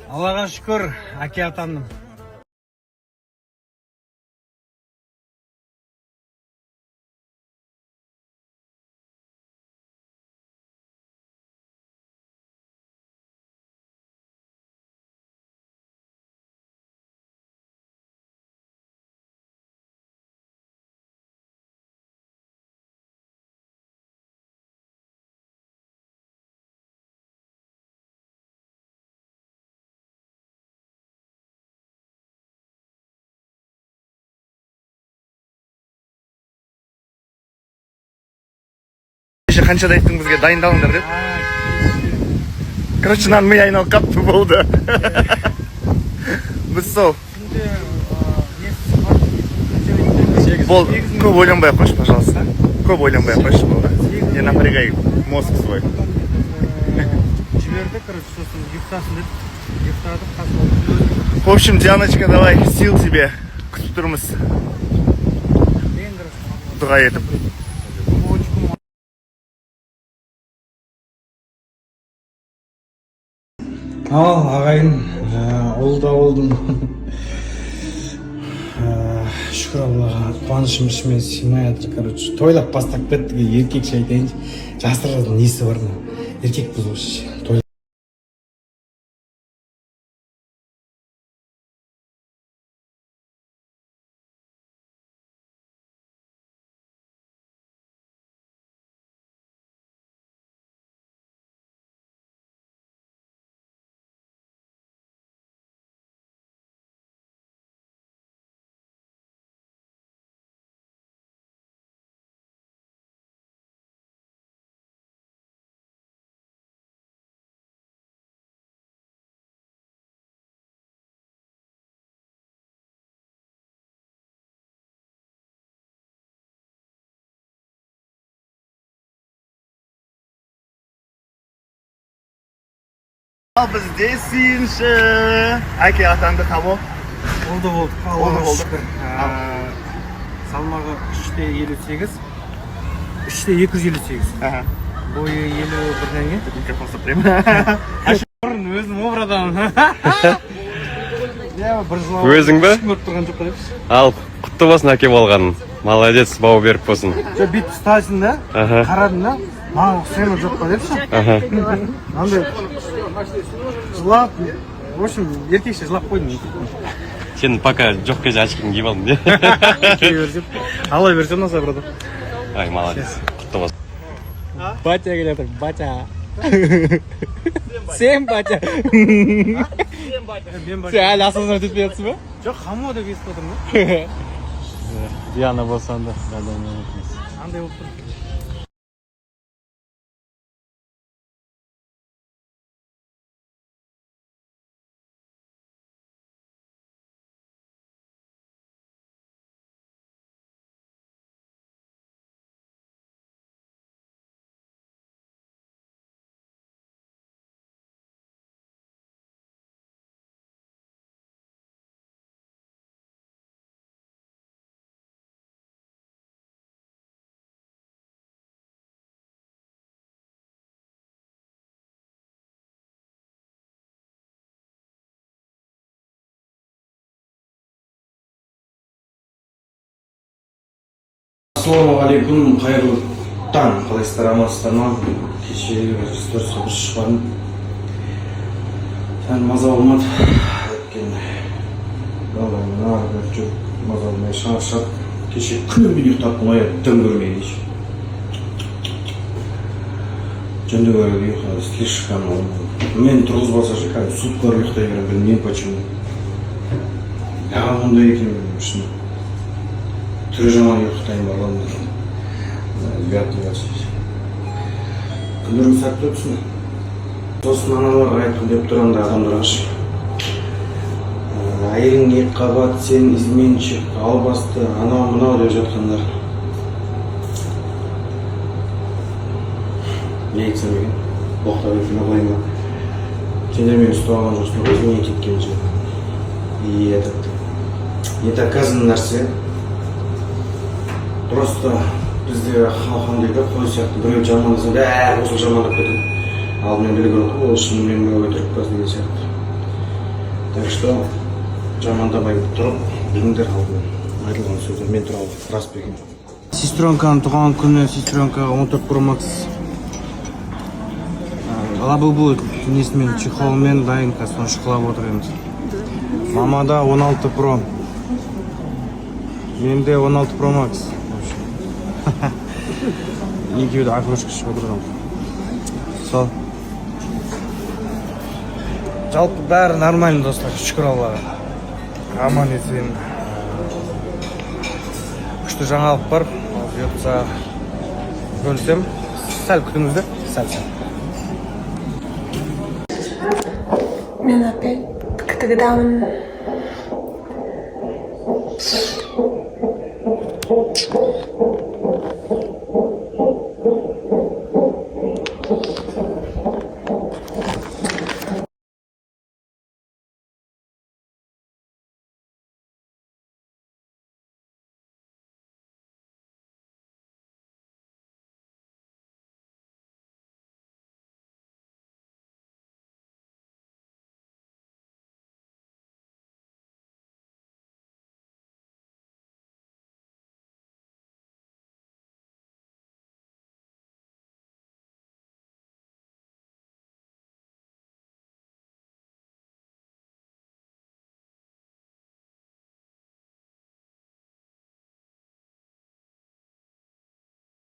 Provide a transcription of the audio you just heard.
Аллаға шүкір, әке атандым. Қаншада айттың бізге дайындалыңдар деп. Короче, мына ми айналып қапты болды. Біз сол. Бол, көп ойланбай ақ қойшы, пожалуйста. Көп ойланбай ақ қойшы болды. Не напрягай мозг свой. Жіберді, короче, сосын ұйықтасын деп. Ұйықтадық, қасып. В общем, Дианочка, давай, сил тебе. Күтіп тұрмыз. Дұға етіп. Ал, ағайын, ұлда болдым. Шүкір Аллаға, қуанышым ішіме сыймай жатыр, короче. Тойлап бастап кеттік, еркекше айтайыншы. Жасыратын несі бар ма? Еркек бұзғыш. Ал біздесінші. Әке атанды қабыл. Oldu oldu. Oldu. Салмағы 3'te 58. 3'te 258. Бойы 51-ден. Микрофон сопрем. Бұрын өзім обрадан. Өзің бе? Ал, құтты болсын әке болғаның. Молодец, бау беріп болсын. Бүйтіп ұстайсың да, қарадың да, маған ұқсаймын жоқ па депші. Андай жылап, в общем, еркекше жылап қойдың. Сен пока жоқ кезде очкін киіп алдың, не? Алла берсем насай, брат. Ай, молодец, құтты болсын. Батя келетір, батя. Сен батя. Сен әлі асызына түтпей жатсың ба? Жоқ, хамо деп естіп отырмын да. Диана болсан да, андай болып тұр. Ассалаумағалейкум, қайырлы таң, қалайсыздар, амансыздар ма? Кеше сторисқа бір шықпадым. Сәл маза болмады. Өйткені маза болмай шаршап. Кеше күніммен ұйықтап оятып дым көрмей дейші. Жөнді көріп ұйықтады, слишком. Мен тұрғыз болса шыққан, суткалар ұйықтай берем, білмеймін почему. Яғын мұнда екен білмеймін. Түрі жаман ұйықтайын барлығында. Ұятын ғасыз. Күндерің сәтті өтсін. Сосын аналарға айтқын деп тұрғанда адамдар ашы. Әйелің екі қабат, сен изменшік, албасты, анау-мынау деп жатқандар. Не айтсам екен? Боқтап екен, абылай ма? Сендер мен ұстап алған жоқсың, өзіңе кеткен жер. И не доказан нәрсе. Просто бізде халқым дейді, қой сияқты біреу жамандаса, бәрі осы жамандап кетеді. ал мен білген ол шынымен мынау өтірік қыз деген сияқты. Так что жамандамай тұрып біліңдер алдымен айтылған сөздер мен туралы рас па екен. Сестренканың туған күні, сестренкаға 14 Pro Max лабубу несімен чехолмен дайын, соны шықылап отырмыз. Мамада 16 Pro, менде 16 Pro Max. Екеуді ақылышқа шығып отырған. Сол. Жалпы бәрі нормально достар, шүкір Аллаға. Аман есен. Күшті жаңалық бар. Бұйыртса бөлсем. Сәл күтіңіздер. Сәл. Мен опять ктгдамын.